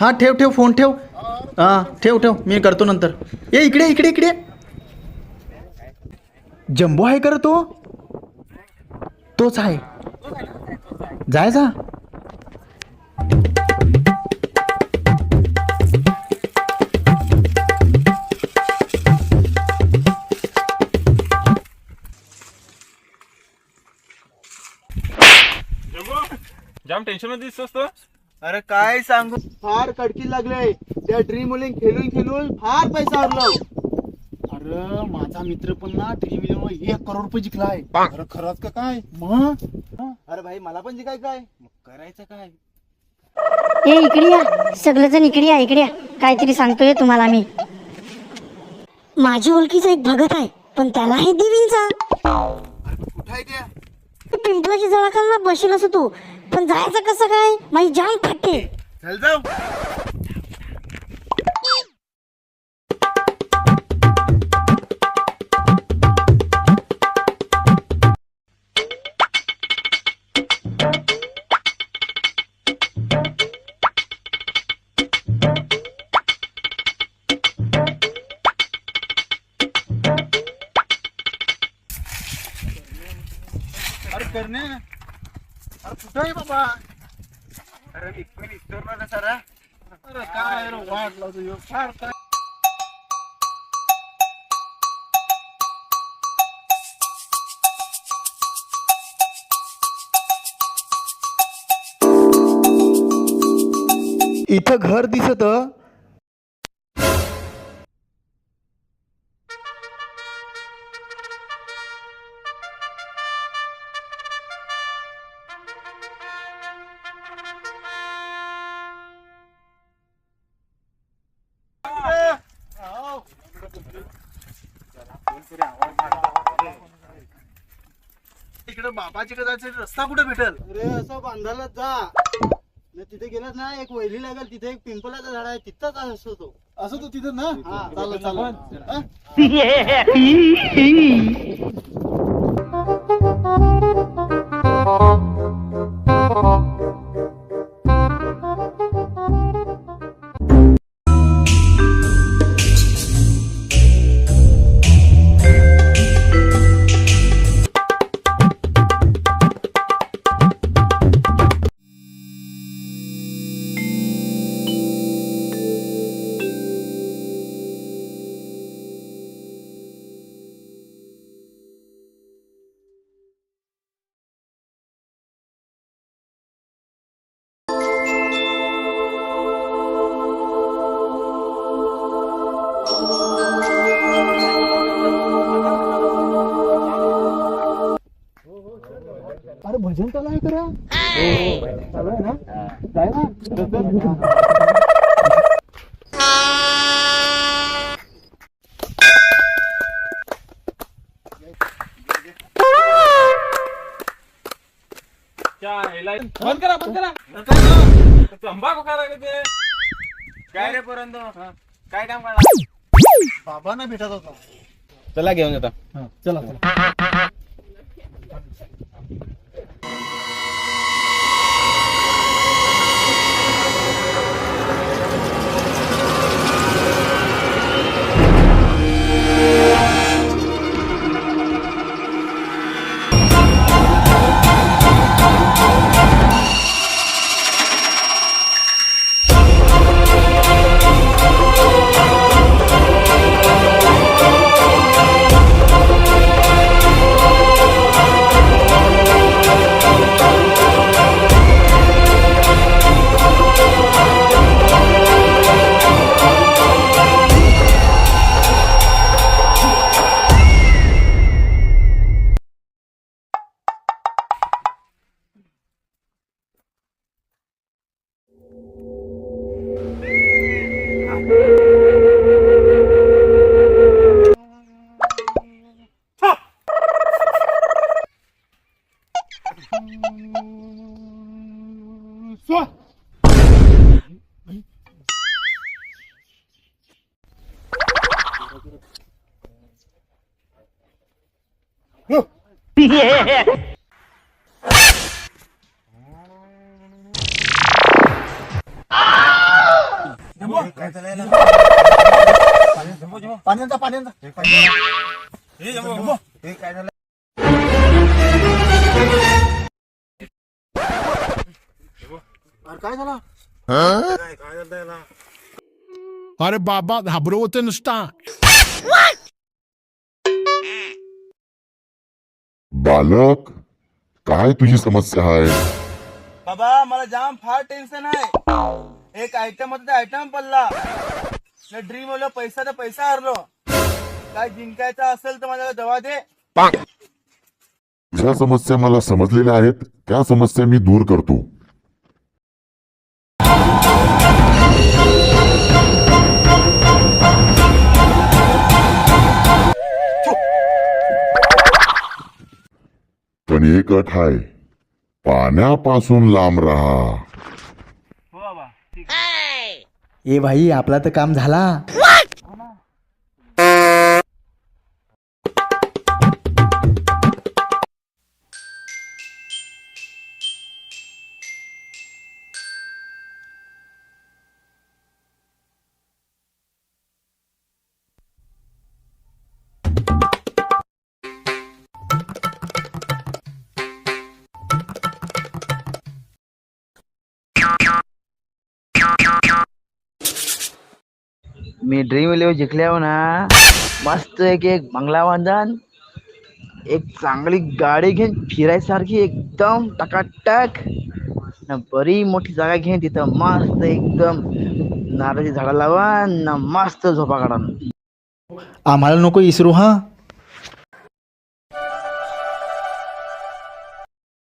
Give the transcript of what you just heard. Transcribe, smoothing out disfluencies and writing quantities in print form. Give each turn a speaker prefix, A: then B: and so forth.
A: हा ठेव ठेव फोन ठेव. हा ठेव ठेव मी करतो नंतर. ए इकडे इकडे इकडे. जम्बो आहे कर तो. तोच आहे. जायचा.
B: जाम टेन्शन मध्ये दिसतोस तो.
C: अरे काय सांगू, फार कडकी लागले. त्या ड्रीम इलेव्हन खेळून खेळून फार पैसा हरलो.
A: अरे माझा मित्र पण ना ड्रीम इलेव्हन 1 करोड रुपये जिंकलाय.
C: अरे खरंच का काय?
A: मग
C: अरे भाई मला पण जिंकायचं आहे. मग करायचं काय?
D: ए इकडे या, सगळेजण इकडे या, इकडे या. काहीतरी सांगतोय तुम्हाला मी. माझ्या ओळखीचा एक भगत आहे, पण त्याला आहे देवींचा.
C: कुठं आहे त्या?
D: पिंपळाची जळाखाला बसेल असं तू, पण जायचं कसं काय? माझी जाम फाटते.
C: चल जाऊ. अरे करणे, अरे कुठं आहे बाबा? अरे विसरला ना सारा. अरे काय रे वाट लावतो ह्यो. फार काय.
A: इथं घर दिसत.
C: इकडे बाबाच्या जायचं रस्ता कुठे भेटल? अरे असं बांधायला जा. तिथे गेलास ना, एक वैली लागेल. तिथे एक पिंपलाचं झाड आहे, तिथंच असतो तो. असं तो तिथं ना. हा चालू चालू. अरे भजन चालू आहे करा. चालू आहे ना. जाय ना.
B: बंद करा बंद करा. तंबाखू करा ते.
C: काय रे पोरांनो, काय काम करणार? बाबांना भेटत होता.
B: चला घेऊन येता.
C: चला चला. काय झालं?
E: अरे बाबा घाबरवते नुसता.
F: बालक, काय तुझी समस्या आहे?
C: बाबा मला जाम फार टेन्शन आहे. एक आयटम होता आयटम पडला. ड्रीम वाला पैसा तर पैसा हरलो. काय जिंकायचा असेल तर मला दवा दे.
F: ज्या समस्या मला समजलेल्या आहेत त्या समस्या मी दूर करतो. पण एक अट आहे, पाण्यापासून लांब राहा.
C: हो बाबा.
A: ए भाई आपला तर काम झाला.
G: मी ड्रीम इलेव्हन जिंकल्यावर ना मस्त एक बंगला बांधन, एक चांगली गाडी घेऊन फिरायसारखी एकदम टकाटक, ना बरी मोठी जागा घेऊन तिथं मस्त एकदम नारळाची झाडं लावा ना मस्त झोपा काढा.
A: आम्हाला नको इसरू हा.